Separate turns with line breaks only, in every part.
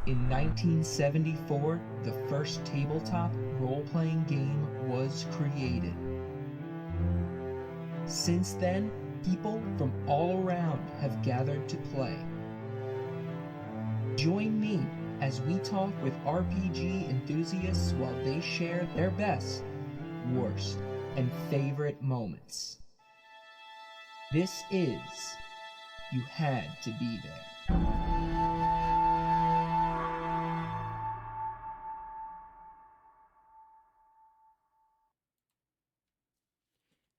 In 1974, the first tabletop role-playing game was created. Since then, people from all around have gathered to play. Join me as we talk with RPG enthusiasts while they share their best, worst, and favorite moments. This is You Had to Be There.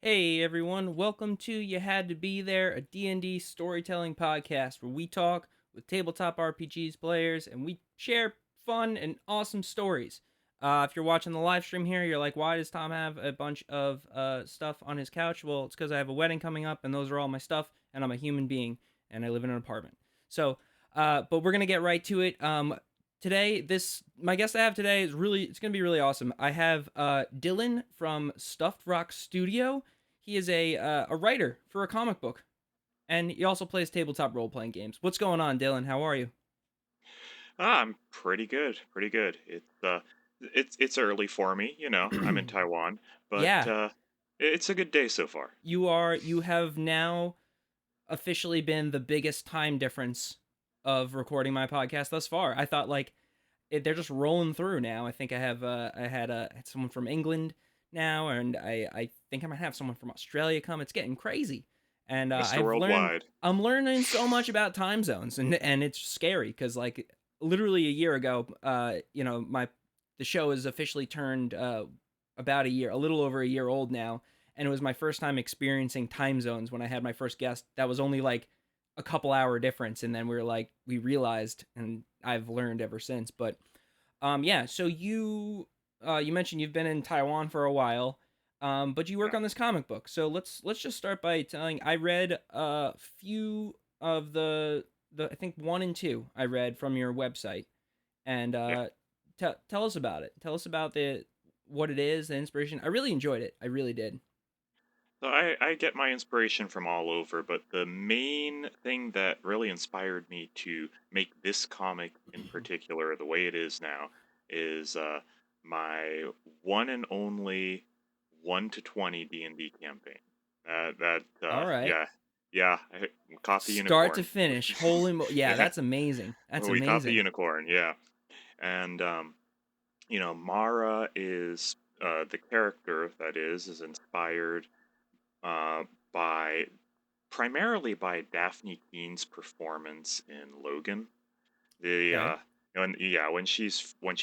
Hey everyone, welcome to You Had to Be There, a D&D storytelling podcast where we talk with tabletop RPGs players and we share fun and awesome stories. If you're watching the live stream here, you're like, why does Tom have a bunch of stuff on his couch? Well, it's because I have a wedding coming up and those are all my stuff and I'm a human being and I live in an apartment. So, but we're going to get right to it. Today, my guest I have today it's going to be really awesome. I have Dylan from Stuffed Rock Studio. He is a writer for a comic book, and he also plays tabletop role-playing games. What's going on, Dylan? How are you?
I'm pretty good, pretty good. It's early for me, I'm in Taiwan, but
Yeah,
it's a good day so far.
you have now officially been the biggest time difference of recording my podcast thus far. I thought they're just rolling through now. I think I had someone from England now, and I think I might have someone from Australia come. It's getting crazy, and
Mr. Worldwide.
I'm learning so much about time zones, and it's scary because literally a year ago, the show is officially turned about a little over a year old now, and it was my first time experiencing time zones when I had my first guest. That was only like a couple hour difference, and then we realized, and I've learned ever since. But yeah, so you mentioned you've been in Taiwan for a while, but you work
Yeah.
on this comic book. So let's just start by telling. I read a few of the I think 1 and 2 I read from your website, and
Yeah.
tell us about it. Tell us about the what it is, the inspiration. I really enjoyed it. I really did.
So I get my inspiration from all over, but the main thing that really inspired me to make this comic in particular the way it is now is my one and only 1 to 20 D&D campaign.
All right.
Yeah, yeah, we caught the
Start to
unicorn.
finish. Yeah,
Yeah,
that's amazing. That's
we caught the
amazing.
unicorn. Yeah, and Mara is the character that is inspired uh, by primarily by Daphne Keene's performance in Logan. The
Okay.
and yeah, when she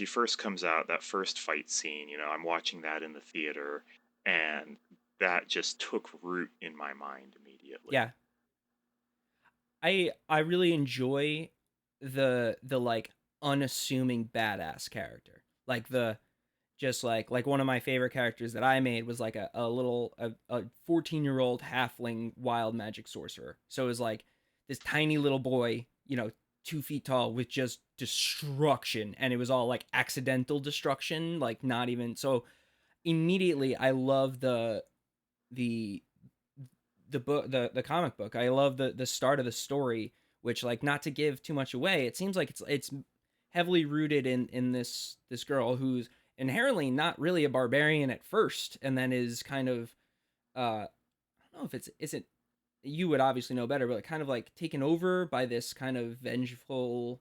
first comes out, that first fight scene, I'm watching that in the theater, and that just took root in my mind immediately.
Yeah. I really enjoy the unassuming badass character. Like the just like one of my favorite characters that I made was like a 14-year-old halfling wild magic sorcerer. So it was like this tiny little boy, 2 feet tall with just destruction, and it was all like accidental destruction, like not even so. Immediately, I love the book, the comic book. I love the start of the story, which, like, not to give too much away, it seems like it's heavily rooted in this girl who's inherently not really a barbarian at first, and then is kind of I don't know if it's isn't you would obviously know better, but kind of like taken over by this kind of vengeful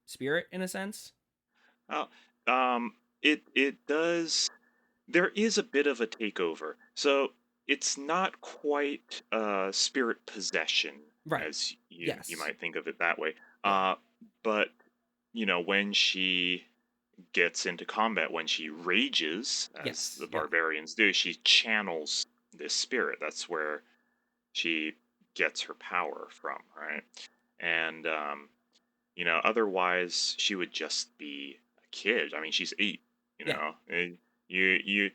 spirit in a sense.
Oh, it does. There is a bit of a takeover, so it's not quite spirit possession
Right.
as you
Yes.
might think of it that way.
Yeah.
But when she gets into combat, when she rages, as
Yes.
the
Yeah.
barbarians do, she channels this spirit. That's where she gets her power from, right? And otherwise she would just be a kid. I mean, she's 8.
Yeah.
You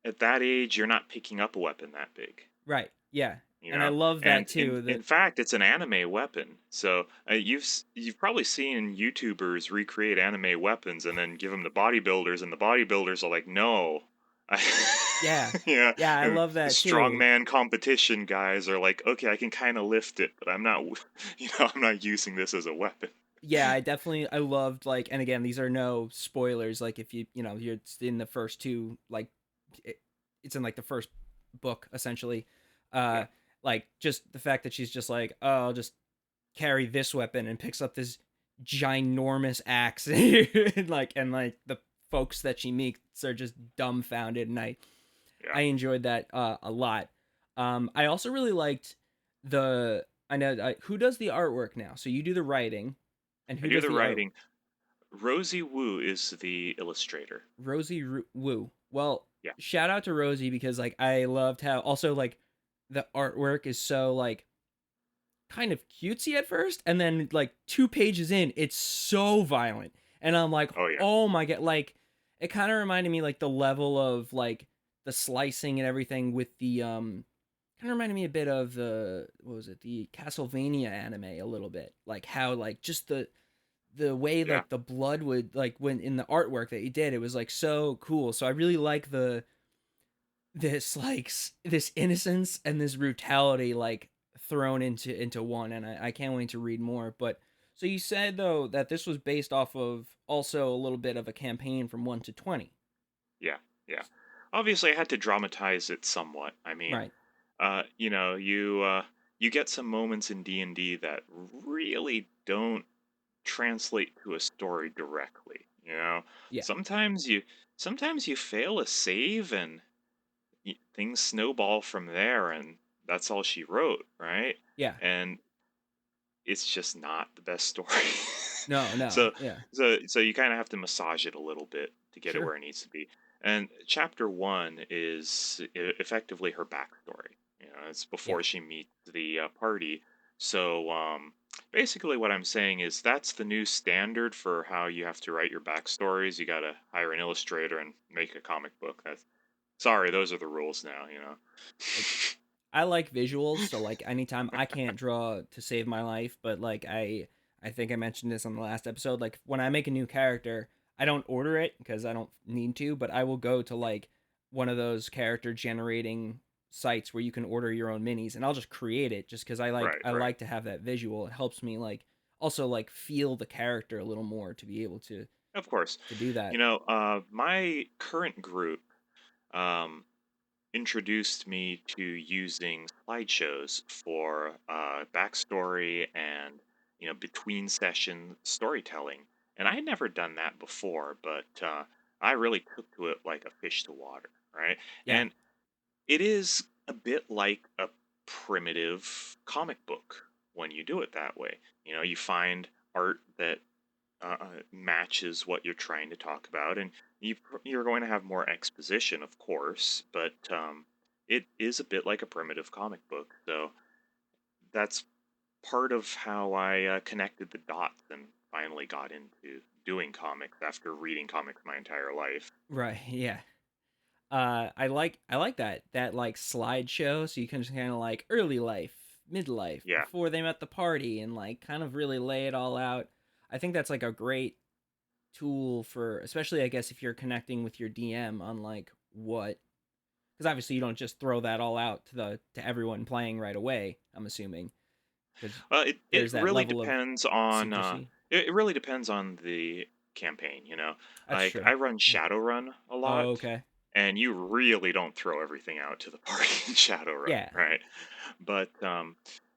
at that age, you're not picking up a weapon that big.
Right. Yeah.
You
And I
know,
love that
and
too.
in fact, it's an anime weapon. So you've probably seen YouTubers recreate anime weapons and then give them to bodybuilders, and the bodybuilders are like, "No,
Yeah.
yeah."
Yeah, I
And
love
the
that too.
strongman competition guys are like, "Okay, I can kind of lift it, but I'm not, I'm not using this as a weapon."
Yeah, I loved, like, and again, these are no spoilers, like, if you're in the first two, like, it, it's in like the first book essentially.
Yeah,
uh like, just the fact that she's just like, oh, I'll just carry this weapon, and picks up this ginormous axe. And the folks that she meets are just dumbfounded, and
yeah.
I enjoyed that a lot. I also really liked the I know who does the artwork now. So you do the writing, and
I
who
do
does
the
the art?
writing. Rosie Wu is the illustrator.
Rosie Wu. Well,
Yeah,
shout out to Rosie, because like I loved how also like the artwork is so like kind of cutesy at first, and then like 2 pages in, it's so violent, and I'm like,
oh yeah,
oh my god, like it kind of reminded me like the level of like the slicing and everything with the kind of reminded me a bit of the what was it, the Castlevania anime a little bit, like how like just the way
yeah.
like the blood would like when in the artwork that he did, it was like so cool. So I really like the this like this innocence and this brutality like thrown into one, and I can't wait to read more. But so you said though that this was based off of also a little bit of a campaign from 1 to 20.
Yeah, yeah. Obviously, I had to dramatize it somewhat. I mean,
Right.
you get some moments in D&D that really don't translate to a story directly.
Yeah.
Sometimes you fail a save and things snowball from there, and that's all she wrote, right?
Yeah.
And it's just not the best story.
No,
so
yeah.
so you kind of have to massage it a little bit to get it
Sure.
where it needs to be. And chapter 1 is effectively her backstory. It's
Yeah.
before she meets the party. So basically what I'm saying is that's the new standard for how you have to write your backstories. You got to hire an illustrator and make a comic book. That's sorry, those are the rules now.
Like, I like visuals, so like anytime I can't draw to save my life, but like I think I mentioned this on the last episode, like when I make a new character, I don't order it because I don't need to, but I will go to like one of those character generating sites where you can order your own minis, and I'll just create it just cuz
Right,
I
right.
like to have that visual. It helps me like also like feel the character a little more to be able
Of course.
to do that.
My current group um, introduced me to using slideshows for backstory and between session storytelling, and I had never done that before, but I really took to it like a fish to water, right?
Yeah.
And it is a bit like a primitive comic book when you do it that way. You find art that matches what you're trying to talk about, and you're going to have more exposition, of course, but it is a bit like a primitive comic book. So that's part of how I connected the dots and finally got into doing comics after reading comics my entire life.
Right. Yeah. I like that like slideshow, so you can just kind of like early life, midlife,
Yeah,
before they met the party, and like kind of really lay it all out. I think that's like a great tool for, especially I guess if you're connecting with your DM on like what, because obviously you don't just throw that all out to everyone playing right away. I'm assuming because
well, it
there's that
really
level of
depends on
secrecy.
it really depends on the campaign.
That's
Like
true.
I run
Yeah.
Shadowrun a
Oh,
lot,
okay.
and you really don't throw everything out to the party in Shadowrun,
Yeah.
right? But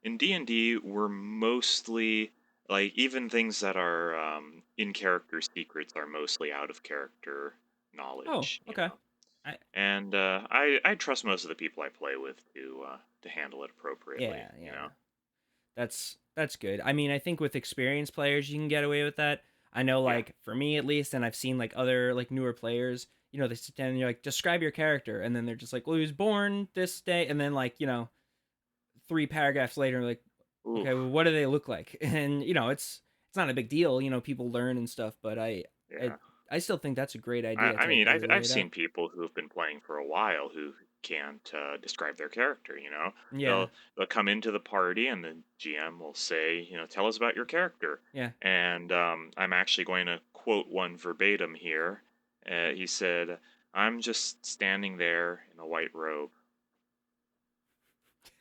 in D&D, we're mostly like even things that are in character secrets are mostly out of character
Oh,
knowledge.
okay. I
And I trust most of the people I play with to handle it appropriately.
Yeah, yeah. That's good. I mean, I think with experienced players you can get away with that. I know
Yeah.
like for me at least, and I've seen like other like newer players, they sit down and you're like, describe your character, and then they're just like, well, he was born this day, and then like, 3 paragraphs later, like, okay, well,
Oof.
what do they look like? And it's not a big deal, people learn and stuff, but I
Yeah.
I still think that's a great
I,
idea
I
to
mean,
really lay
I've
it out.
seen people who have been playing for a while who can't describe their character.
Yeah.
They'll come into the party and the GM will say, tell us about your character.
Yeah.
And I'm actually going to quote one verbatim here. He said, "I'm just standing there in a white robe."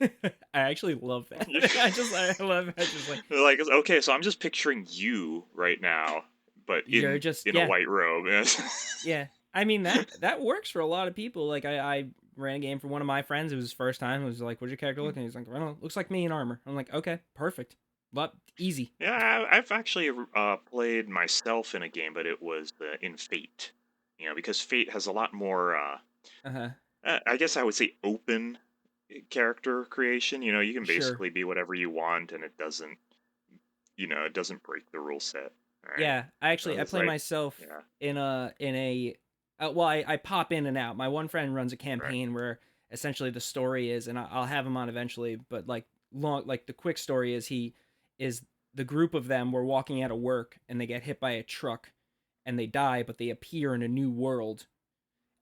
I actually love that. I love it. Just like
Like, okay, so I'm just picturing you right now, but
you're just
in a white robe.
yeah. I mean that works for a lot of people. Like I ran a game for one of my friends. It was his first time. It was like, "What's your character looking?" He's like, "I don't know. Looks like me in armor." I'm like, "Okay, perfect. But easy."
Yeah, I've actually played myself in a game, but it was in Fate. Because Fate has a lot more.
Uh huh.
I guess I would say open character creation. You can
Sure.
basically be whatever you want, and it doesn't break the rule set, right?
Yeah, I
So
actually I
it's
play
like,
myself
yeah,
in a well, I pop in and out. My one friend runs a
right,
campaign where essentially the story is, and I'll have him on eventually, but like the quick story is he is the group of them were walking out of work and they get hit by a truck and they die, but they appear in a new world.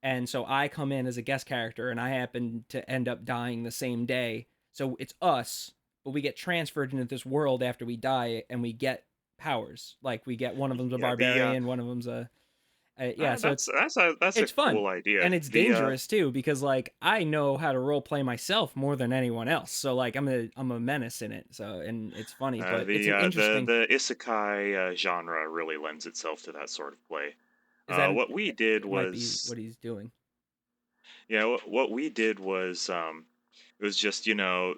And so I come in as a guest character and I happen to end up dying the same day. So it's us, but we get transferred into this world after we die and we get powers. Like we get one of them's a
yeah. The
barbarian, one of them's a yeah, so
that's a
it's fun.
cool idea.
And it's
The
dangerous too because like I know how to role play myself more than anyone else. So like I'm a menace in it. So and it's funny, but it's
the
an
uh, the
interesting
the isekai genre really lends itself to that sort of play.
is that
What we did
it might be
was
what he's doing.
Yeah, what we did was it was just it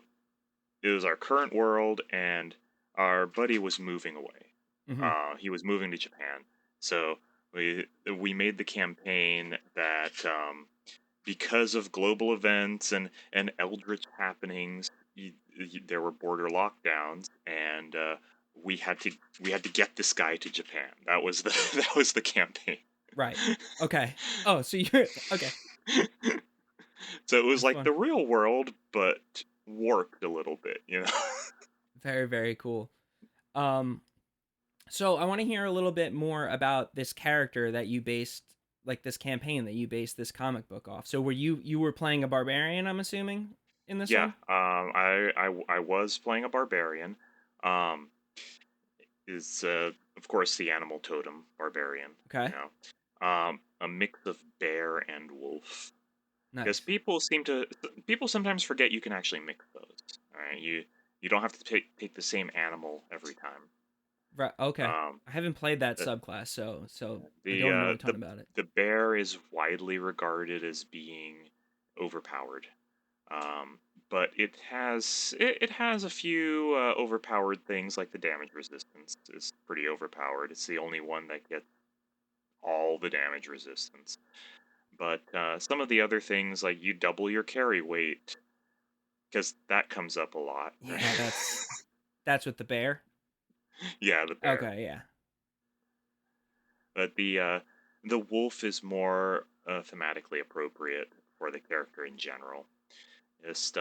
was our current world, and our buddy was moving away.
Mhm.
He was moving to Japan, so we made the campaign that because of global events and eldritch happenings, there were border lockdowns, and we had to we had to get this guy to Japan. That was the that was the campaign.
Right. Okay. Oh, so you're okay.
So it was
That's
like
fun.
the real world, but warped a little bit.
Very, very cool. Um, so I want to hear a little bit more about this character that you based, like this campaign that you based this comic book off. So you were playing a barbarian, I'm assuming, in this
Yeah,
one?
I was playing a barbarian. Um, is of course the animal totem barbarian. You
Okay.
know, a mix of bear and wolf. Because
Nice.
people sometimes forget you can actually mix those. All right, you don't have to take the same animal every time.
Right. Okay.
Um,
I haven't played that
the
subclass, so I
the
don't know
uh,
a ton
the
about it.
the bear is widely regarded as being overpowered. Um, but it has a few overpowered things, like the damage resistance is pretty overpowered. It's the only one that gets all the damage resistance. But some of the other things, like you double your carry weight, because that comes up a lot.
Yeah, that's with the bear.
Yeah, the bear.
Okay, yeah.
But the wolf is more thematically appropriate for the character in general. Just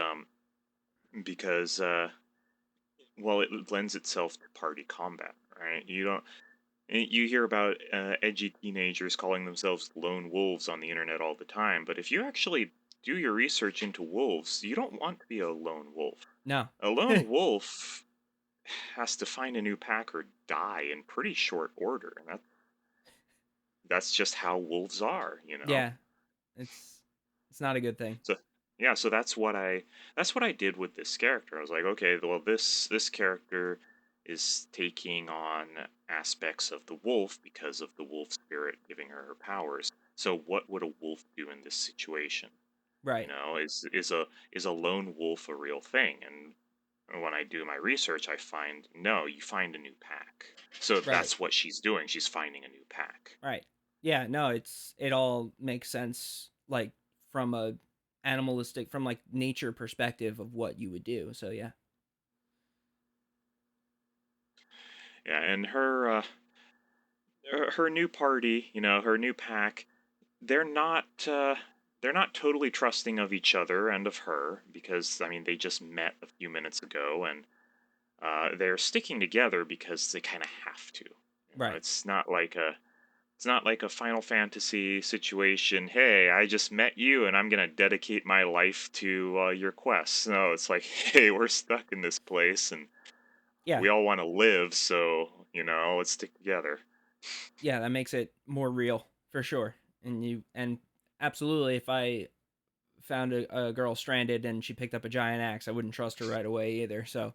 because well, it lends itself to party combat, right? You hear about edgy teenagers calling themselves lone wolves on the internet all the time, but if you actually do your research into wolves, you don't want to be a lone wolf.
No.
A lone wolf has to find a new pack or die in pretty short order, and that's just how wolves are.
Yeah, it's not a good thing.
So yeah, so that's what I did with this character. I was like, okay, well, this character is taking on aspects of the wolf because of the wolf spirit giving her powers. So what would a wolf do in this situation?
Right.
Is a lone wolf a real thing? And when I do my research, I find no, you find a new pack. So
Right.
that's what she's doing. She's finding a new pack.
Right. Yeah, no, it all makes sense like from a animalistic from like nature perspective of what you would do. So yeah.
Yeah, and her new party, her new pack, they're not they're not totally trusting of each other and of her, because I mean they just met a few minutes ago, and they're sticking together because they kind of have to.
Right.
It's not like a Final Fantasy situation. Hey, I just met you, and I'm gonna dedicate my life to your quests. No, it's like, hey, we're stuck in this place, and
Yeah.
we all want to live, so let's stick together.
Yeah, that makes it more real for sure. And absolutely if I found a girl stranded and she picked up a giant axe, I wouldn't trust her right away either. So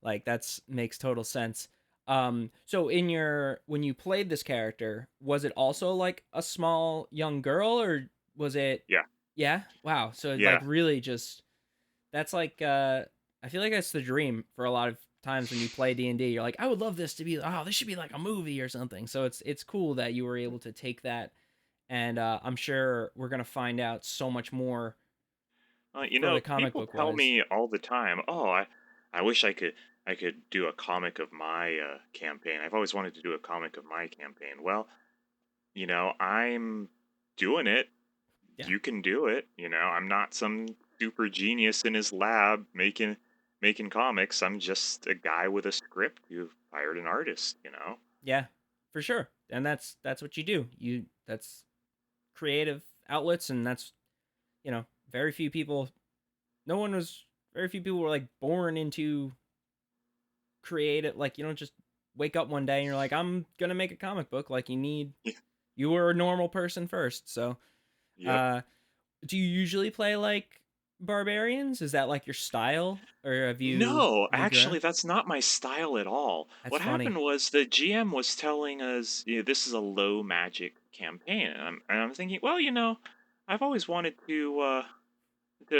like that's makes total sense. So when you played this character, was it also like a small young girl, or was it?
Yeah.
Yeah. Wow. So it, like
Yeah.
really just that's like I feel like that's the dream for a lot of times when you play D&D. You're like, I would love this to be, oh, this should be like a movie or something. So it's cool that you were able to take that, and I'm sure we're gonna find out so much more for the comic
People
book
tell
wise.
me all the time, "Oh, I wish I could do a comic of my campaign. I've always wanted to do a comic of my campaign." Well, I'm doing it.
Yeah.
You can do it. I'm not some super genius in his lab making comics. I'm just a guy with a script who hired an artist.
Yeah, for sure. And that's what you do. That's creative outlets, and that's very few people. No one was. Very few people were like born into creative. Like you don't just wake up one day and you're like, I'm gonna make a comic book. Like
Yeah.
you were a normal person first. So,
Yep.
uh, do you usually play like barbarians? Is that like your style, or have you
No,
moved around?
actually, that's not my style at all.
That's
What
funny.
happened was the GM was telling us, this is a low magic campaign, and I'm thinking, well, I've always wanted to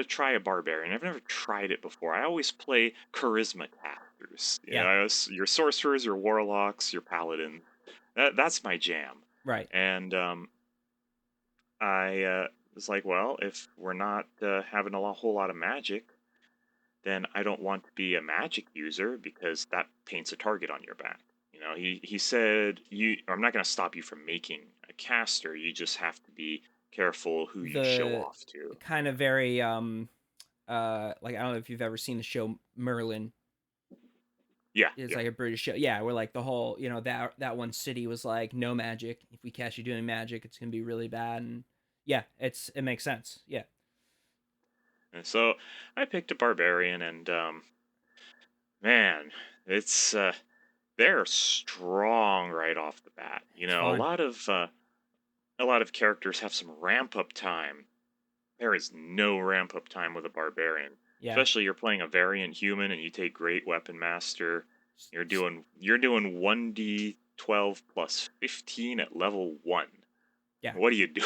try a barbarian. I've never tried it before. I always play charisma casters.
Yeah.
Your sorcerers, your warlocks, your paladin. That's my jam.
Right.
And I was like, well, if we're not having whole lot of magic, then I don't want to be a magic user because that paints a target on your back. He said, I'm not going to stop you from making a caster. You just have to be careful who you show
The
off to.
kind of very like I don't know if you've ever seen the show Merlin.
Yeah,
It's
yeah.
like a British show. Yeah, where like the whole, that one city was like no magic. If we catch you doing magic, it's gonna be really bad. And yeah, it makes sense. Yeah.
And so I picked a barbarian, and man, it's they're strong right off the bat.
It's
A
fun.
lot of characters have some ramp up time. There is no ramp up time with a barbarian.
Yeah.
Especially you're playing a variant human and you take Great Weapon Master. You're doing 1d12 plus 15 at level 1.
Yeah.
What do you do?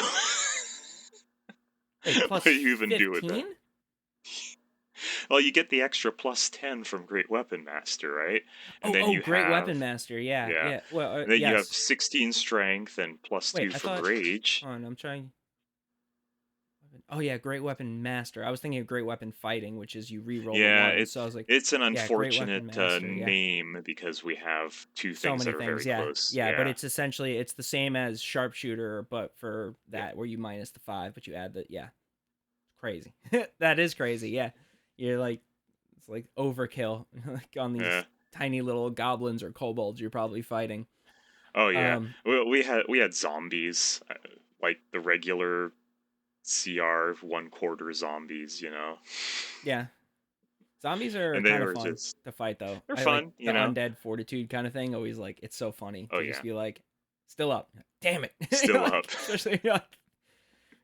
Wait,
What
plus
do you even do with that?
15?
Well, you get the extra plus 10 from Great Weapon Master, right? And then
Oh,
you
Great
have
Weapon Master. Yeah,
yeah.
yeah. Well,
And then you have
yes.
16 strength and plus
Wait,
2
I
from
thought.
rage.
Hold on, I'm trying. Oh yeah, Great Weapon Master. I was thinking of Great Weapon Fighting, which is you re-roll the
Yeah,
ones. So I was like,
it's an
yeah, Great Weapon
unfortunate
Master. Yeah.
name because we have two
So
things
many
that are
things.
very
Yeah,
close.
yeah. But
Yeah.
it's essentially the same as Sharpshooter, but for
Yeah.
that where you minus the 5, but you add the yeah. Crazy. That is crazy. Yeah, you're like it's like overkill like on
Yeah.
these tiny little goblins or kobolds you're probably fighting.
Oh yeah.
Um,
We had zombies, like the regular CR 1/4 zombies.
yeah. Zombies are
And they
kind of
were
fun
just
to fight though.
they're
I like the
fun.
undead fortitude kind of thing. Always like it's so funny
Oh
to just
yeah.
be like, still up. Damn it.
Still up.
Like, especially like,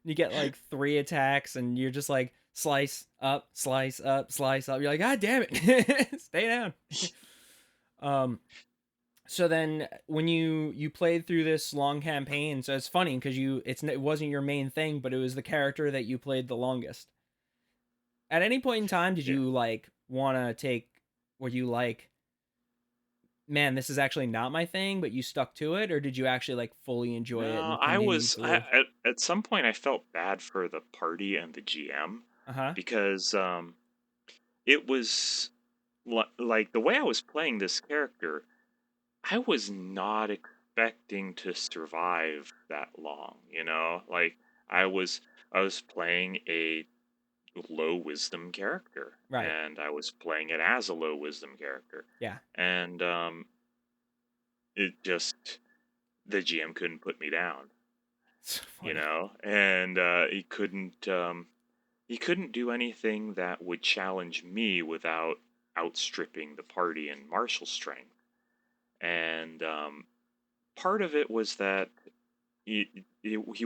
you get like 3 attacks and you're just like slice up, slice up, slice up. You're like, God damn it. Stay down. Um so then when you played through this long campaign, so it's funny because it wasn't your main thing, but it was the character that you played the longest. At any point in time, did
Yeah.
you like want to take, were you like, man, this is actually not my thing, but you stuck to it, or did you actually like fully enjoy it
No,
and continue through?
at some point I felt bad for the party and the GM
Uh-huh.
because it was like the way I was playing this character, I was not expecting to survive that long. Like I was playing a low wisdom character,
Right.
and I was playing it as a low wisdom character.
Yeah.
And it just the GM couldn't put me down,
It's so funny.
and he couldn't do anything that would challenge me without outstripping the party in martial strength. And part of it was that he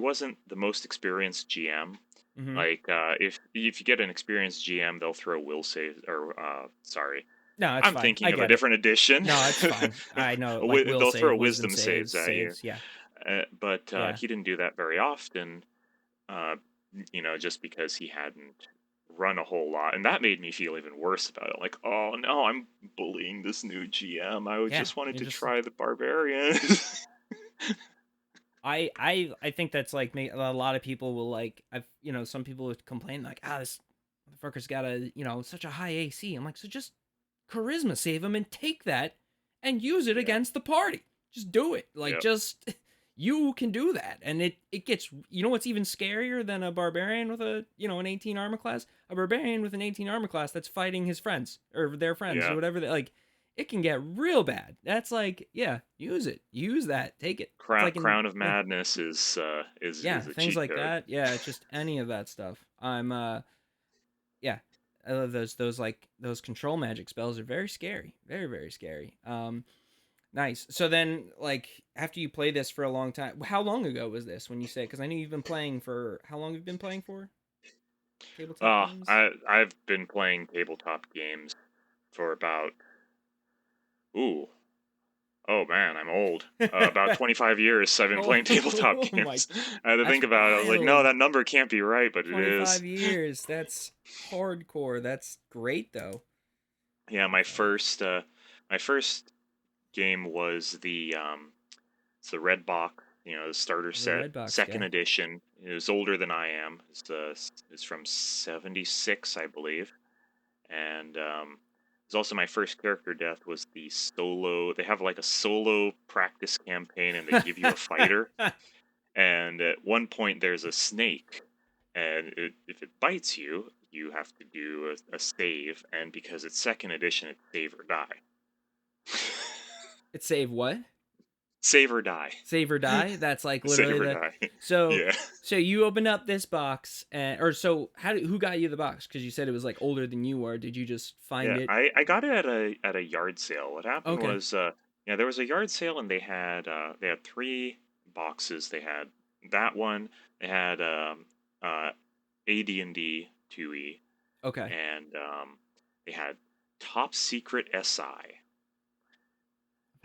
wasn't the most experienced GM,
Mm-hmm.
Like if you get an experienced GM, they'll throw will save or sorry,
No, it's
I'm
fine. I
thinking of a
get it.
different edition.
No, it's fine. I know, like will
They'll throw
save, wisdom
wisdom saves at you,
saves. Yeah,
but
yeah,
he didn't do that very often. Uh, just because he hadn't run a whole lot, and that made me feel even worse about it. Like, oh no, I'm bullying this new GM.
yeah.
Just wanted
You
to
just
try the barbarian.
I think that's like a lot of people will like some people would complain like this motherfucker's got such a high AC. I'm like, so just charisma save him and take that and use it
Yeah,
against the party. Just do it. Like
yep.
just you can do that. And it gets, what's even scarier than a barbarian with an 18 armor class? A barbarian with an 18 armor class that's fighting his friends or their friends or
Yeah.
whatever like it can get real bad. That's like, yeah, use it. Use that. Take it. It's like
Crown of Madness
yeah,
is a
things
cheat
like
code.
that. Yeah, it's just any of that stuff. Yeah, I love those like those control magic spells are very scary. Very, very scary. Nice. So then like after you play this for a long time, how long ago was this when you say, because I know you've been playing for how long have you been playing for? Tabletop games?
I've been playing tabletop games for about ooh oh man, I'm old. About 25 years I've been playing tabletop
Oh my,
games. I had to
that's
think about it. I was like, no,
wild.
that number can't be right, but it is.
25 years. That's hardcore. That's great though.
Yeah,
25.
my first game was it's the red box, the starter
The
set,
red box
second
guy.
edition. It was older than I am. It's from '76, I believe, and it's also my first character death was the solo. They have like a solo practice campaign, and they give you a fighter. And at one point, there's a snake, and if it bites you, you have to do a save. And because it's second edition, it's save or die.
It save what?
Save or die.
Save or die. That's like literally
Save or
the.
die.
So
Yeah.
so you opened up this box, or so who got you the box? Because you said it was like older than you were. Did you just find
Yeah,
it?
I got it at a yard sale. What happened
Okay.
was, yeah, there was a yard sale and they had three boxes. They had that one. They had AD&D 2E,
Okay.
and they had Top Secret SI.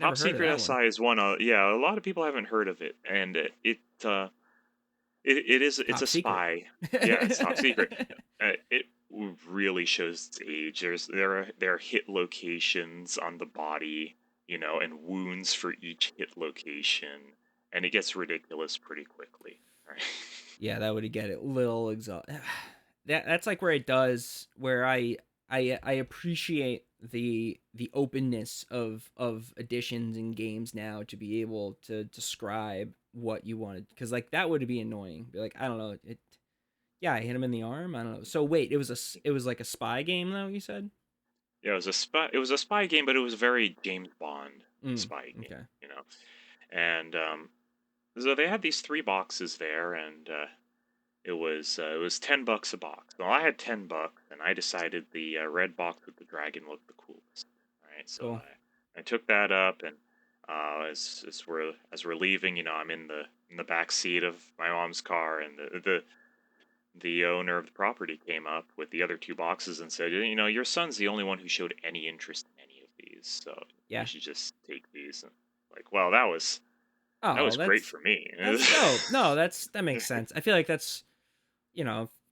I've never
Top
heard of
Secret
that one.
SI is one. Yeah, a lot of people haven't heard of it, and it's
Top
a
secret.
spy. Yeah, it's top secret. It really shows its age. There are hit locations on the body, and wounds for each hit location, and it gets ridiculous pretty quickly. Right?
Yeah, that would get it little exhaust. That's like where it does where I appreciate the openness of editions and games now to be able to describe what you wanted, because like that would be annoying. Be like, I don't know, it. Yeah, I hit him in the arm. I don't know. So wait, it was like a spy game though. You said.
Yeah, it was a spy game, but it was a very James Bond spy game.
Okay.
And so they had these three boxes there, and it was $10 a box. Well, I had $10, and I decided the red box with the dragon looked the coolest. Right, so
Cool.
I took that up, and as we're leaving, I'm in the back seat of my mom's car, and the owner of the property came up with the other two boxes and said, your son's the only one who showed any interest in any of these, so you
Yeah.
should just take these. And like, well, that was
Oh,
great for me.
that's dope. No, that makes sense. I feel like that's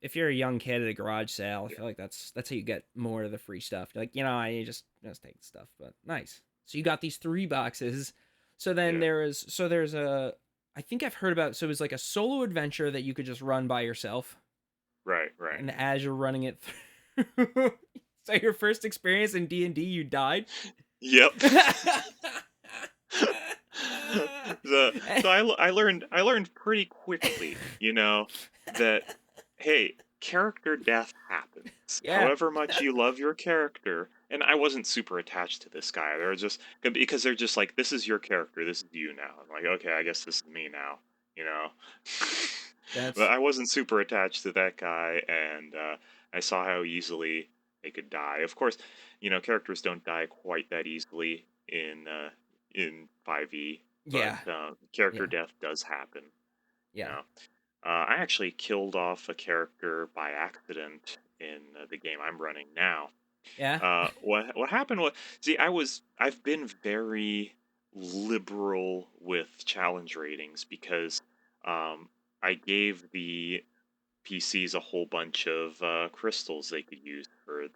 if you're a young kid at a garage sale, I
Yeah,
feel like that's how you get more of the free stuff. You're like, I just take the stuff. But nice. So you got these three boxes. So then
yeah,
there's a I think I've heard about, so it was like a solo adventure that you could just run by yourself.
right, right.
And as you're running it through, so your first experience in D&D, you died.
Yep. I learned pretty quickly, that hey, character death happens.
Yeah.
However much you love your character, and I wasn't super attached to this guy. They're just because they're just like, this is your character, this is you now. I'm like, okay, I guess this is me now, you know. But
That's
I wasn't super attached to that guy, and I saw how easily they could die. Of course, characters don't die quite that easily in 5e, but
yeah.
character
Yeah.
death does happen. You
Yeah.
know, I actually killed off a character by accident in the game I'm running now.
Yeah.
What happened was, see, I've been very liberal with challenge ratings because um, I gave the PCs a whole bunch of crystals they could use for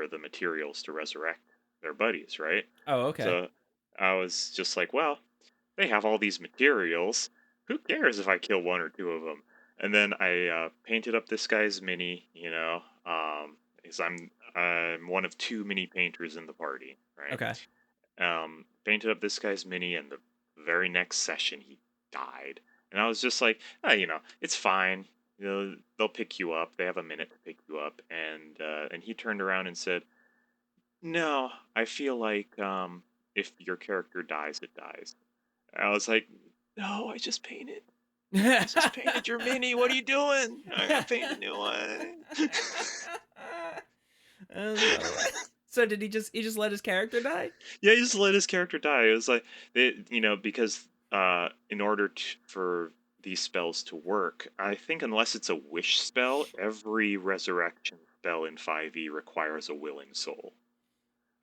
the materials to resurrect their buddies, right?
Oh, okay.
So I was just like, well, they have all these materials. Who cares if I kill one or two of them? And then I painted up this guy's mini, because I'm one of two mini painters in the party, right?
Okay.
Painted up this guy's mini, and the very next session he died, and I was just like, it's fine. They'll pick you up. They have a minute to pick you up, and he turned around and said, "No, I feel like if your character dies, it dies." I was like, "No, I just painted. I just painted your mini. What are you doing? I gotta paint a new one."
So did he just let his character die?
Yeah, he just let his character die. It was like, because in order for these spells to work, I think unless it's a wish spell, every resurrection spell in 5e requires a willing soul.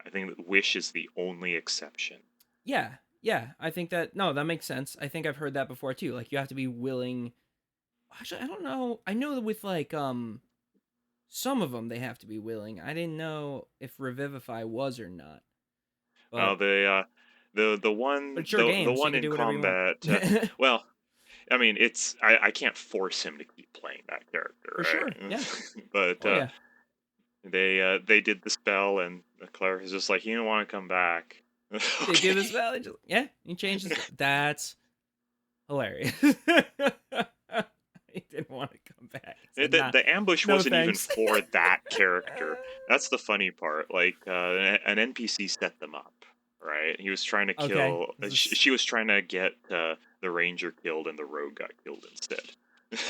I think that wish is the only exception.
Yeah. Yeah, I think that that makes sense. I think I've heard that before too. Like you have to be willing. Actually, I don't know. I know that with like some of them they have to be willing. I didn't know if Revivify was or not.
Uh,
But
the the
but
one
it's your
the
game, so you
one
can
in
do whatever you want.
combat. Well, I mean, I can't force him to keep playing that
For
character,
sure.
right?
Yeah.
But
Oh yeah.
they did the spell, and the cleric is just like, "You don't want to come back."
They do
Okay.
this value. Yeah, he changes. That's hilarious. He didn't want to come back. He said, "Nah,
The ambush
no
wasn't even
thanks."
for that character. That's the funny part. Like an NPC set them up, right? He was trying to
Okay.
kill.
This is.
She was trying to get the ranger killed, and the rogue got killed instead.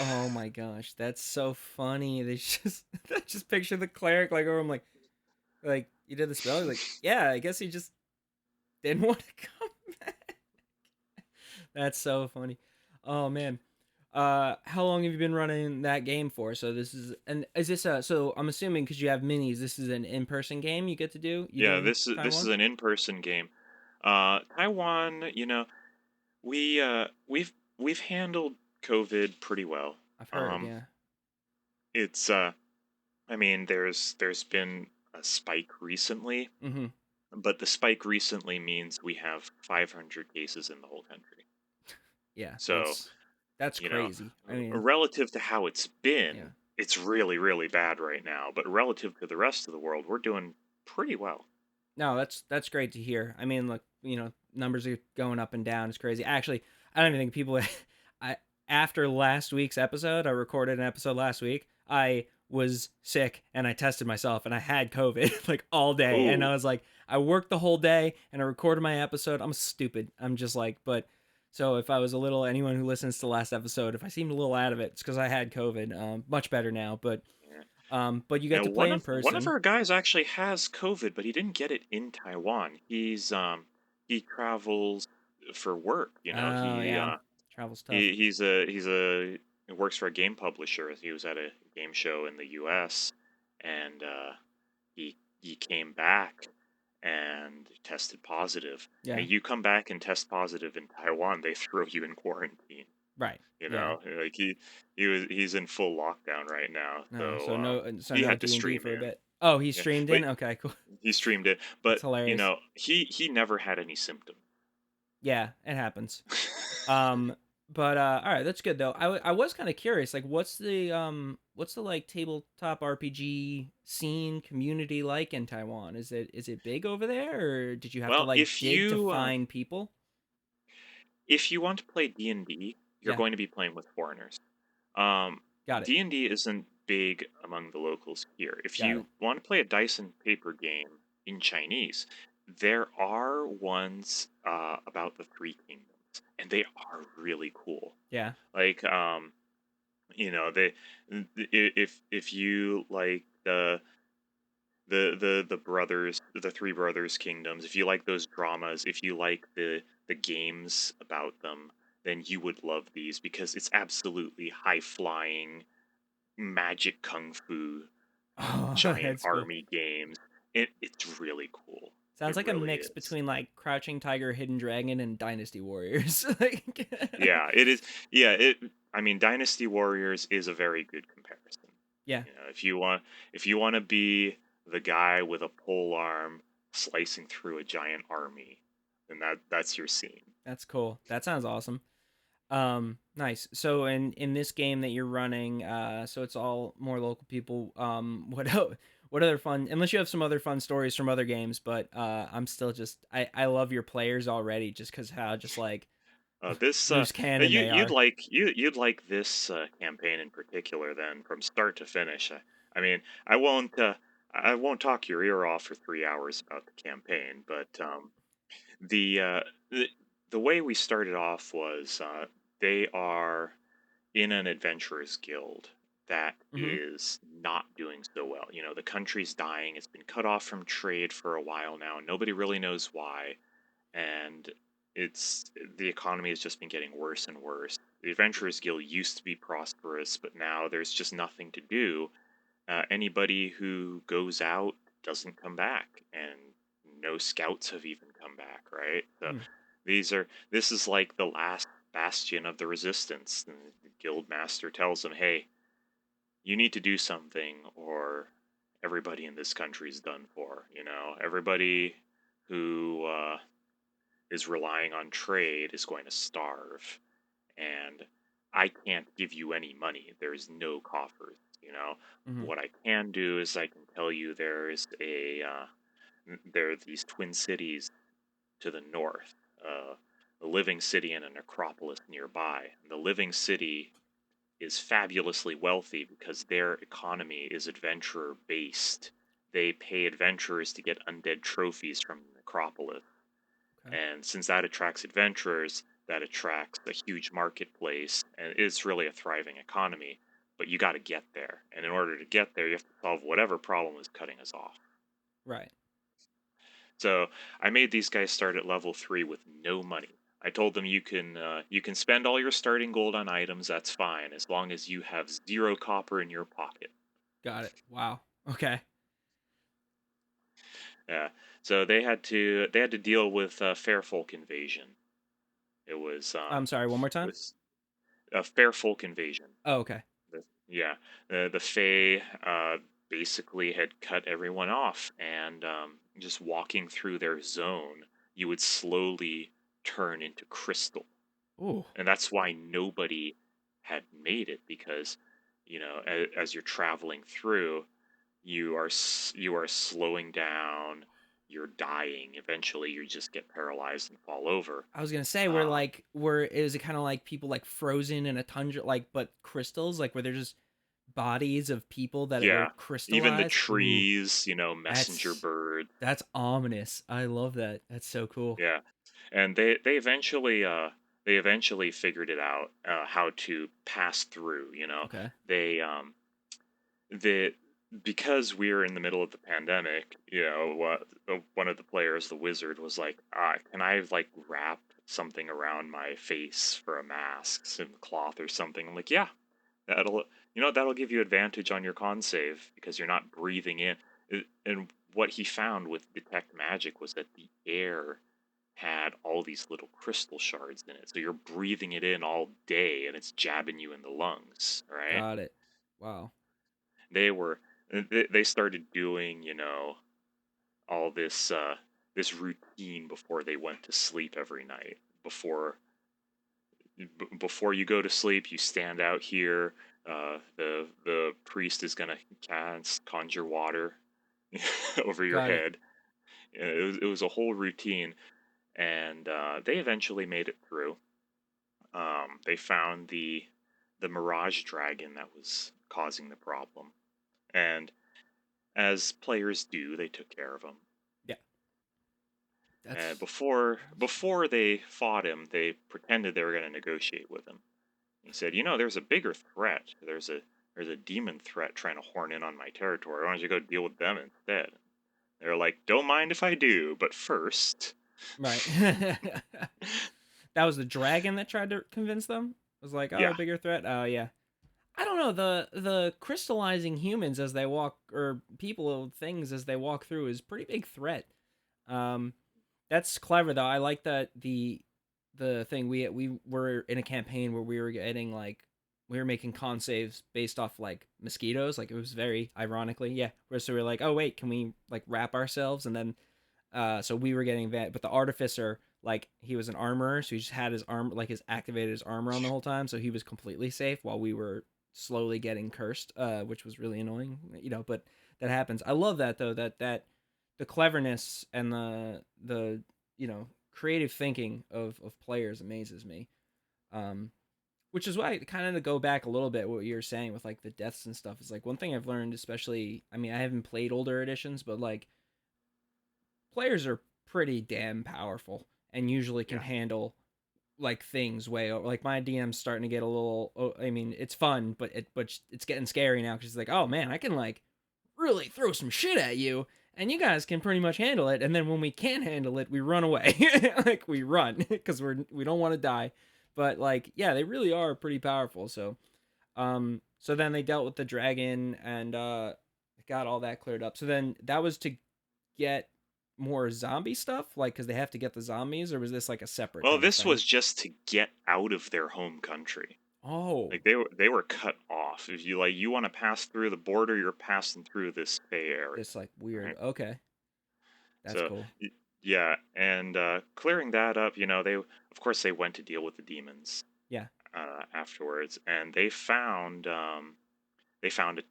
Oh my gosh, that's so funny. They just, I just picture the cleric like over him, like you did the spell. He's like, yeah, I guess he just didn't want to come back. That's so funny. Oh man. How long have you been running that game for? So this is, and is this so I'm assuming because you have minis, this is an in-person game you get to do. You
Yeah,
doing
this is
Taiwan?
an in-person game. Taiwan, we've handled COVID pretty well.
I've heard,
Um,
yeah.
it's I mean, there's been a spike recently,
Mm-hmm.
but the spike recently means we have 500 cases in the whole country.
Yeah,
So,
that's
you know,
crazy. I mean,
relative to how it's
yeah.
been, it's really, really bad right now. But relative to the rest of the world, we're doing pretty well.
No, that's great to hear. I mean, look, numbers are going up and down. It's crazy. Actually, I don't even think people. I After last week's episode, I recorded an episode last week. I was sick and I tested myself and I had COVID like all day. And I
Ooh,
was like, I worked the whole day and I recorded my episode. I'm stupid. I'm just like, but so if I was a little, anyone who listens to the last episode, if I seemed a little out of it, it's because I had COVID. Much better now,
yeah.
but you get
Yeah,
to play in
one of
person.
our guys actually has COVID, but he didn't get it in Taiwan. He travels for work.
Oh yeah, travel's tough.
He works for a game publisher. He was at a game show in the U.S. and he came back and tested positive.
Yeah.
And you come back and test positive in Taiwan, they throw you in quarantine.
Right.
You
Yeah.
know, like he's in full lockdown right now.
No.
So
So
he
no
had to
D&D
stream
for a
in.
bit. Oh, he
Yeah,
streamed
but
in. Okay, cool.
he streamed it.
That's
But
hilarious.
he never had any symptoms.
Yeah, it happens. Um, but all right, that's good though. I was kind of curious, like, what's the like tabletop RPG scene community like in Taiwan? Is it big over there, or did you have to
Well,
like dig to find people?
if you want to play D&D, you're
Yeah,
going to be playing with foreigners. Um,
got it,
D&D isn't big among the locals here. If
got
you
it.
want to play a dice and paper game in Chinese, there are ones about the Three Kingdoms, and they are really cool.
Yeah,
Like, they if you like the brothers, the Three Brothers Kingdoms, if you like those dramas, if you like the games about them, then you would love these because it's absolutely high-flying magic kung fu
Oh,
giant
that's cool.
army games. It's really cool.
Sounds
It
like a
really
mix
is.
between like Crouching Tiger, Hidden Dragon, and Dynasty Warriors. Like,
Yeah, it is. Yeah, it. I mean, Dynasty Warriors is a very good comparison.
yeah,
You know, if you want to be the guy with a pole arm slicing through a giant army, then that's your scene.
that's cool. That sounds awesome. Nice. So in this game that you're running, so it's all more local people. What other fun? Unless you have some other fun stories from other games, but I'm still just I love your players already just because how just like
This
loose cannon they are.
you'd like this campaign in particular then from start to finish. I mean, I won't talk your ear off for 3 hours about the campaign, but the uh, the the way we started off was they are in an adventurers guild that
Mm-hmm.
is not doing so well. You know, the country's dying. It's been cut off from trade for a while now. Nobody really knows why, and it's the economy has just been getting worse and worse. The Adventurers Guild used to be prosperous, but now there's just nothing to do. Anybody who goes out doesn't come back, and no scouts have even come back. Right? So
Mm,
this is like the last bastion of the resistance. And the guild master tells them, "Hey, you need to do something, or everybody in this country is done for. You know, everybody who is relying on trade is going to starve, and I can't give you any money. There's no coffers, you know.
mm-hmm.
What I can do is I can tell you there are these twin cities to the north, a living city and a necropolis nearby. And the living city is fabulously wealthy because their economy is adventurer based. They pay adventurers to get undead trophies from the necropolis,
Okay.
and since that attracts adventurers, that attracts a huge marketplace, and it's really a thriving economy. But you got to get there. And in order to get there, you have to solve whatever problem is cutting us off.
Right.
So I made these guys start at level 3 with no money. I told them you can spend all your starting gold on items. That's fine as long as you have 0 copper in your pocket.
Got it. Wow. Okay.
Yeah. So they had to deal with fair folk invasion. It was
I'm sorry. One more
it
time.
was a fair folk invasion.
Oh, okay.
Yeah, the Fae basically had cut everyone off, and just walking through their zone, you would slowly turn into crystal,
Ooh.
and that's why nobody had made it because, you know, as you're traveling through, you are slowing down, you're dying. Eventually, you just get paralyzed and fall over.
I was gonna say we're
Um,
like we're is it kind of like people like frozen in a tundra like but crystals like where they're just bodies of people that were
yeah, even the
crystallized. Ooh,
trees, you know, messenger
that's
birds.
that's ominous. I love that. That's so cool.
Yeah, and they eventually figured it out how to pass through. You know,
Okay.
they the because we're in the middle of the pandemic. You know, one of the players, the wizard, was like, "Can I like wrap something around my face for a mask, some cloth or something?" I'm like, "Yeah, that'll that'll give you advantage on your con save because you're not breathing in." And what he found with detect magic was that the air had all these little crystal shards in it. So you're breathing it in all day and it's jabbing you in the lungs, right?
Got it. Wow.
They were they started doing, all this routine before they went to sleep every night. Before you go to sleep, you stand out here. The priest is gonna conjure water over your
Got it.
head. It was a whole routine, and they eventually made it through. They found the mirage dragon that was causing the problem, and as players do, they took care of him.
Yeah.
And
That's
before they fought him, they pretended they were going to negotiate with him. He said, "There's a bigger threat. There's a demon threat trying to horn in on my territory. Why don't you go deal with them instead?" They're like, "Don't mind if I do, but first."
right. That was the dragon that tried to convince them. It was like, oh,
Yeah.
bigger threat. Oh yeah. I don't know, the crystallizing humans as they walk, or people or things as they walk through, is pretty big threat. Um, that's clever though. I like that the thing we were in a campaign where we were getting like we were making con saves based off like mosquitoes. Like it was very ironically, yeah. So we were like, oh wait, can we like wrap ourselves? And then so we were getting that, but the artificer, like he was an armorer, so he just had his arm, like his activated his armor on the whole time, so he was completely safe while we were slowly getting cursed, which was really annoying, but that happens. I love that though, that the cleverness and the creative thinking of players amazes me. Which is why, kind of to go back a little bit what you were saying with like the deaths and stuff, is like one thing I've learned, especially, I mean, I haven't played older editions, but like players are pretty damn powerful and usually can handle like things way over. Like my DM's starting to get a little, I mean, it's fun, but it's getting scary now, because it's like, oh man, I can like really throw some shit at you and you guys can pretty much handle it, and then when we can't handle it, we run away. Like we run because we don't want to die. But like, yeah, they really are pretty powerful. So then they dealt with the dragon and got all that cleared up. So then that was to get more zombie stuff, like because they have to get the zombies, or was this like a separate
Well,
kind of
this
thing?
was just to get out of their home country.
Oh,
Like they were cut off. If you want to pass through the border, you're passing through this Bay Area.
this like weird.
Right?
Okay, that's
So
cool.
yeah, and clearing that up, they of course they went to deal with the demons
Yeah.
afterwards, and they found a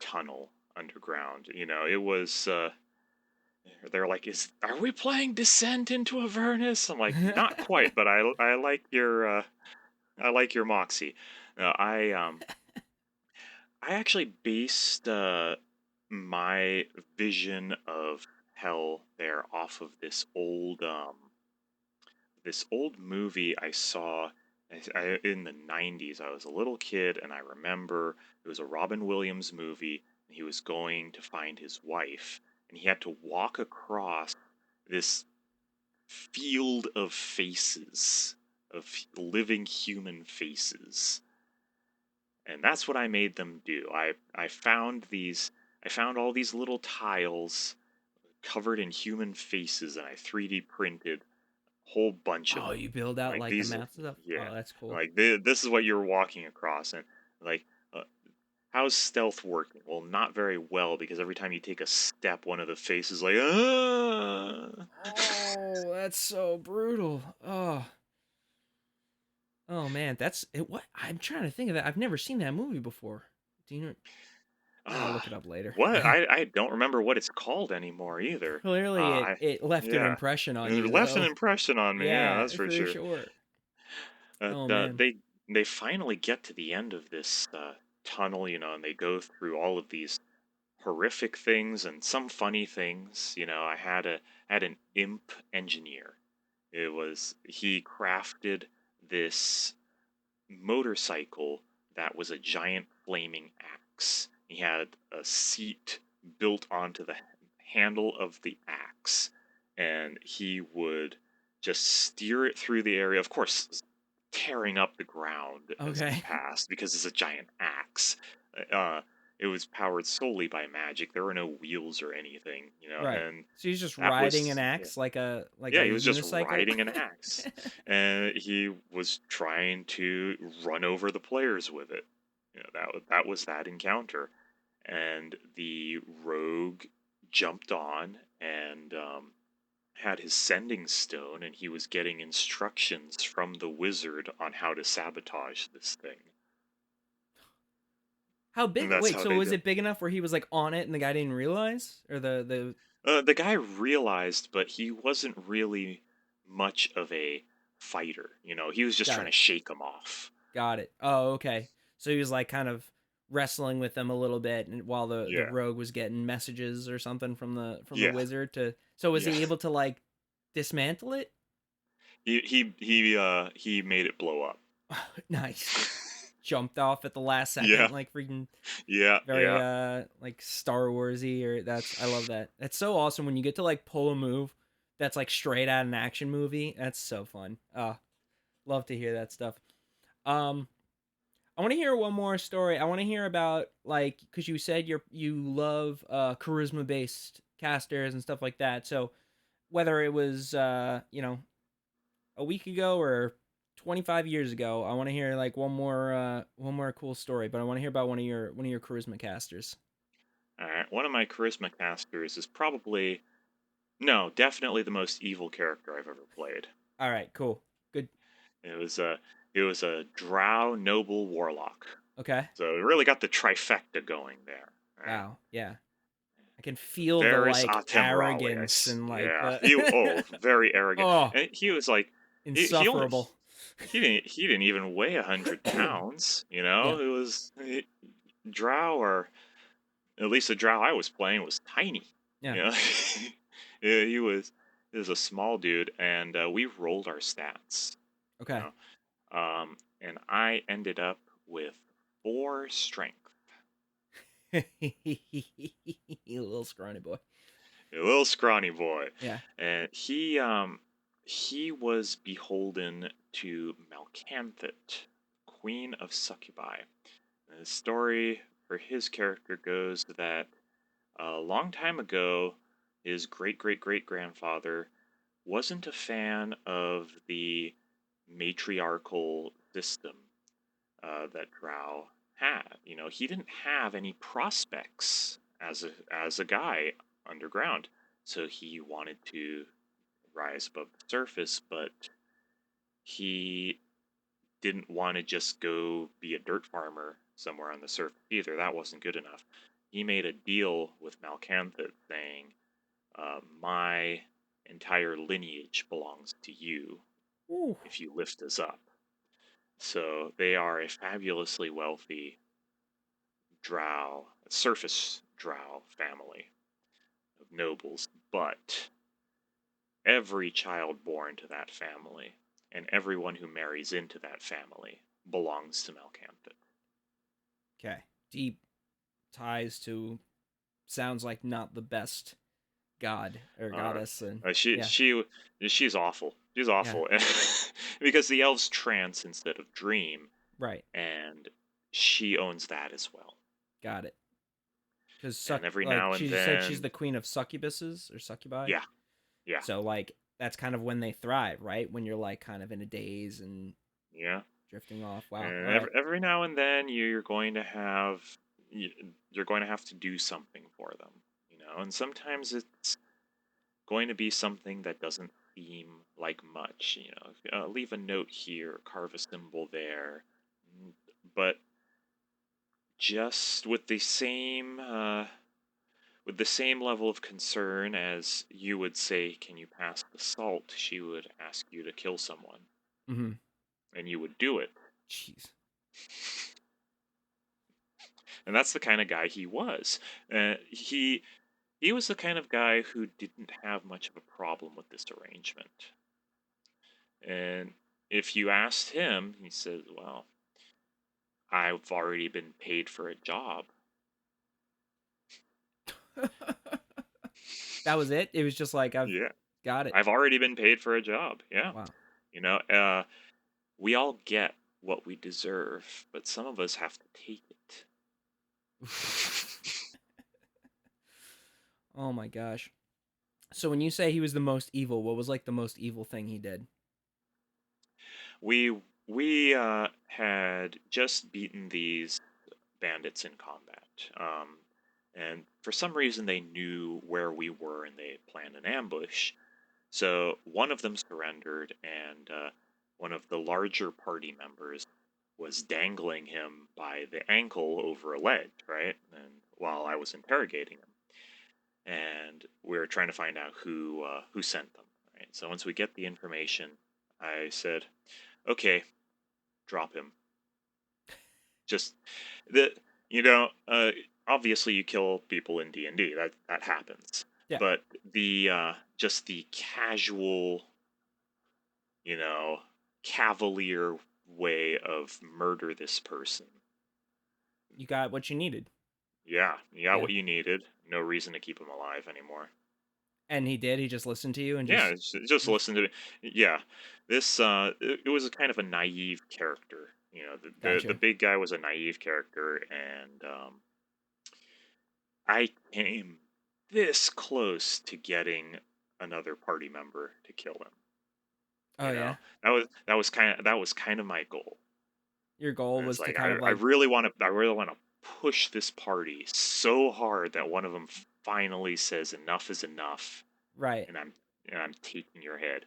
tunnel underground. It was they're like, are we playing Descent into Avernus? I'm like, not quite, but I like your moxie. I actually based my vision of hell there off of this old movie I saw in the 90s. I was a little kid, and I remember it was a Robin Williams movie, and he was going to find his wife, and he had to walk across this field of faces, of living human faces. And that's what I made them do. I found all these little tiles covered in human faces, and I 3D printed a whole bunch of
Oh,
them.
you build out
Like
like the
these,
maps and stuff.
yeah.
Oh, that's cool.
Like this is what you're walking across, and like, how's stealth working? Well, not very well, because every time you take a step, one of the faces like, ah.
Oh, that's so brutal. Oh man, that's it. What, I'm trying to think of that. I've never seen that movie before. Do you know? I'll
Ah,
look it up later.
what? I don't remember what it's called anymore either.
Clearly,
I
it left an
Yeah,
impression on
it
you,
left an
though.
impression on me. Yeah,
Yeah,
that's for
for
sure.
sure. Oh
The,
man.
they finally get to the end of this tunnel, and they go through all of these horrific things and some funny things. I had an imp engineer. He crafted this motorcycle that was a giant flaming axe. He had a seat built onto the handle of the axe, and he would just steer it through the area, of course, tearing up the ground as he
Okay.
passed, because it's a giant axe. Uh, it was powered solely by magic. There were no wheels or anything,
Right.
and
So he's just
that
riding an
was yeah.
axe like a
Yeah, he was just
unicycle.
riding an axe, and he was trying to run over the players with it. That was that encounter, and the rogue jumped on and had his sending stone, and he was getting instructions from the wizard on how to sabotage this thing.
How
And
big?
that's
Wait,
how
so
they
was
did.
it big enough where he was like on it and the guy didn't realize, or the?
The guy realized, but he wasn't really much of a fighter. He was just
Got
trying to
it.
shake him off.
Got it. Oh, okay. So he was like kind of wrestling with them a little bit, and while the
Yeah,
rogue was getting messages or something from the
yeah,
wizard to. So was
yeah.
he able to like dismantle it?
He made it blow up.
Nice. Jumped off at the last
Yeah,
second, like freaking
yeah,
very
yeah.
like Star Warsy, or I love that. It's so awesome when you get to like pull a move that's like straight out of an action movie. That's so fun. Love to hear that stuff. Um, I want to hear one more story. I want to hear about like because you said you love charisma based casters and stuff like that. So whether it was a week ago or 25 years ago, I want to hear like one more cool story. But I want to hear about one of your charisma casters.
All right, one of my charisma casters is definitely the most evil character I've ever played.
All right, cool, good.
It was a drow noble warlock.
Okay.
So it really got the trifecta going there. Right?
Wow. Yeah. I can feel the
Varys
like
Atemrali.
arrogance and like
Yeah,
the
very arrogant.
oh,
And he was like, he only
insufferable.
he didn't even weigh 100 pounds.
Yeah.
It was drow, or at least the drow I was playing was tiny.
Yeah.
You know, yeah, he was a small dude, and we rolled our stats. You
Okay.
know, and I ended up with 4 strength.
Little scrawny boy.
A little scrawny boy.
Yeah.
And he was beholden to Malcanthet, Queen of Succubi. And the story for his character goes that a long time ago, his great great great grandfather wasn't a fan of the matriarchal system that Drow had. He didn't have any prospects as a guy underground, so he wanted to rise above the surface, but he didn't want to just go be a dirt farmer somewhere on the surface either. That wasn't good enough. He made a deal with Malcantha saying, "My entire lineage belongs to you
Ooh.
if you lift us up." So they are a fabulously wealthy surface drow family of nobles, but every child born to that family and everyone who marries into that family belongs to Malcantha.
Okay. Deep ties to sounds like not the best god or
Uh,
goddess and
uh, she
yeah.
she she's awful. She's
Yeah.
awful because the elves trance instead of dream,
Right.
and she owns that as well.
Got it. Cuz
And every
like
now and
she said she's
then,
the queen of succubuses or succubi.
yeah, yeah,
So like that's kind of when they thrive, right? When you're like kind of in a daze and
yeah.
drifting off. Wow.
And
All right.
every now and then you're going to have to do something for them, and sometimes it's going to be something that doesn't seem like much, leave a note here, carve a symbol there, but just with the same level of concern as you would say, "Can you pass the salt?" She would ask you to kill someone,
Mhm.
and you would do it.
Jeez.
And that's the kind of guy he was. He was the kind of guy who didn't have much of a problem with this arrangement. And if you asked him, he said, "Well, I've already been paid for a job."
That was it? It was just like I've
Yeah,
got it.
I've already been paid for a job. Yeah.
Wow.
You know, uh, we all get what we deserve, but some of us have to take it.
Oh my gosh. So when you say he was the most evil, what was like the most evil thing he did?
We had just beaten these bandits in combat, and for some reason they knew where we were and they planned an ambush. So one of them surrendered, and one of the larger party members was dangling him by the ankle over a ledge, right? And while I was interrogating him, and we were trying to find out who sent them. Right. So once we get the information, I said, "Okay, drop him." Just the you know obviously you kill people in D&D, that happens,
Yeah.
but the just the casual, you know cavalier way of murder this person.
You got what you needed.
Yeah, you got
Yeah.
what you needed. No reason to keep him alive anymore.
And he did. He just listened to you and
Yeah,
just.
just listen to me. Yeah, this it was a kind of a naive character. You know, the
Gotcha.
big guy was a naive character, and I came this close to getting another party member to kill him.
Oh yeah.
That was kind of my goal.
Your goal
And it's
was to
like
kind of
I
like.
really want to push this party so hard that one of them finally says enough is enough,
Right.
and I'm taking your head.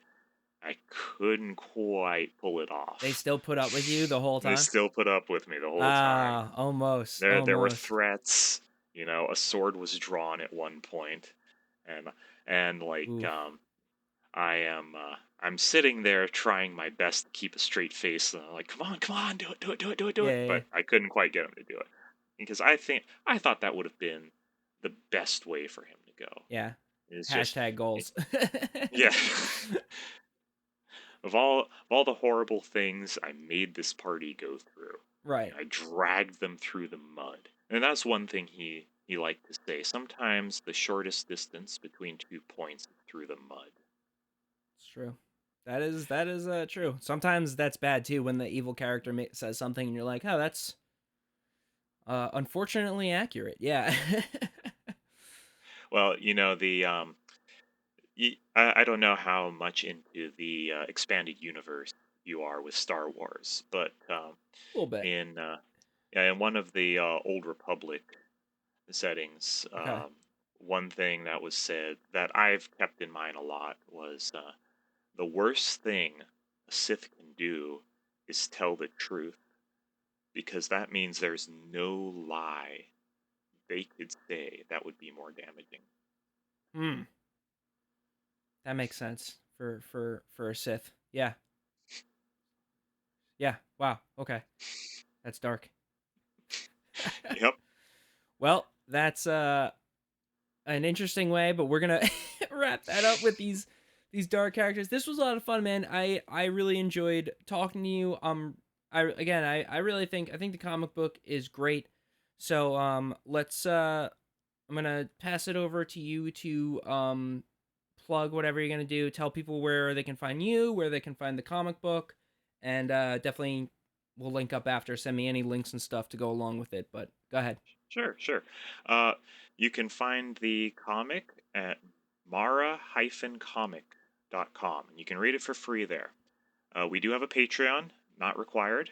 I couldn't quite pull it
They
off.
still put up with you the whole
They
time.
still put up with me the whole time.
Ah, almost,
There were
almost.
threats. You know, a sword was drawn at one point, and and like
Oof.
I'm sitting there trying my best to keep a straight face, and I'm like, come on, do
Yeah,
it.
yeah, yeah.
But I couldn't quite get him to do it because I thought that would have been the best way for him to go.
Yeah.
It's just,
Hashtag
it-
goals.
yeah. Of all the horrible things I made this party go through,
Right.
I dragged them through the mud. And that's one thing he liked to say. Sometimes the shortest distance between 2 points is through the mud.
It's true. That is true. Sometimes that's bad too when the evil character says something and you're like, "Oh, that's unfortunately accurate." Yeah.
Well, you know, I don't know how much into the expanded universe you are with Star Wars, but
A little bit.
in yeah, in one of the Old Republic settings,
Okay.
one thing that was said that I've kept in mind a lot was the worst thing a Sith can do is tell the truth, because that means there's no lie they could say that would be more damaging.
Hmm. That makes sense for a Sith. Yeah. Yeah. Wow. Okay. That's dark.
Yep.
Well, that's an interesting way, but we're gonna wrap that up with these dark characters. This was a lot of fun, man. I really enjoyed talking to you. I really think the comic book is great. So let's I'm gonna pass it over to you to plug whatever you're gonna do. Tell people where they can find you, where they can find the comic book, and definitely we'll link up after. Send me any links and stuff to go along with it. But go ahead.
Sure, sure. Uh, you can find the comic at mara-comic.com, and you can read it for free there. We do have a Patreon, not required.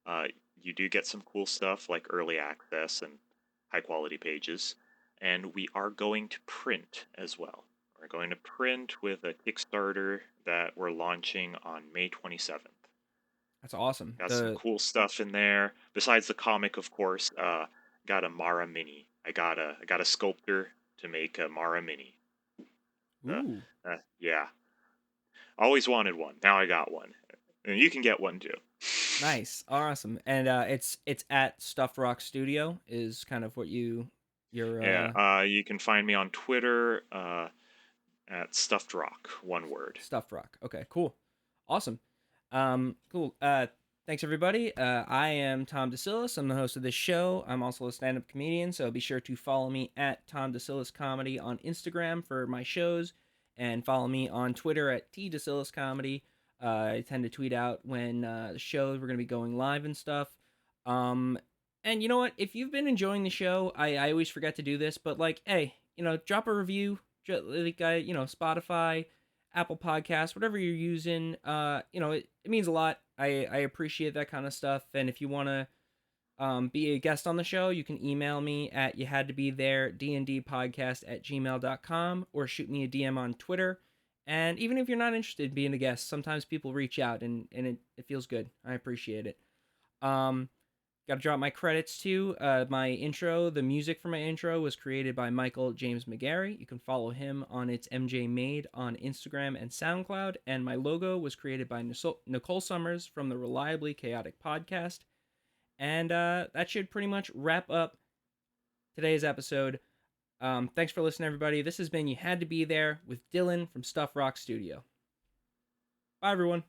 Uh, you do get some cool stuff like early access and high quality pages. And we are going to print as well. We're going to print with a Kickstarter that we're launching on May 27th.
That's awesome.
Got some cool stuff in there. Besides the comic, of course, got a Mara mini. I got a sculptor to make a Mara mini.
Ooh.
Yeah, always wanted one. Now I got one, and you can get one too.
Nice, awesome, and it's at Stuffed Rock Studio is kind of what your
Yeah, you can find me on Twitter at Stuffed Rock, one word.
Stuffed Rock. Okay, cool, awesome, cool. Thanks everybody. I am Tom DeSillis. I'm the host of this show. I'm also a stand-up comedian, so be sure to follow me at Tom DeSillis Comedy on Instagram for my shows, and follow me on Twitter at TDeSillis Comedy. I tend to tweet out when the shows we're going to be going live and stuff. And you know what? If you've been enjoying the show, I always forget to do this, but like, hey, drop a review, like, Spotify, Apple Podcasts, whatever you're using. It means a lot. I appreciate that kind of stuff. And if you want to be a guest on the show, you can email me at youhadtobethere@gmail.com or shoot me a DM on Twitter. And even if you're not interested in being a guest, sometimes people reach out and it feels good. I appreciate it. Got to drop my credits too. My intro, the music for my intro was created by Michael James McGarry. You can follow him on It's MJ Made on Instagram and SoundCloud. And my logo was created by Nicole Summers from the Reliably Chaotic Podcast. And that should pretty much wrap up today's episode. Thanks for listening, everybody. This has been You Had to Be There with Dylan from Stuff Rock Studio. Bye, everyone.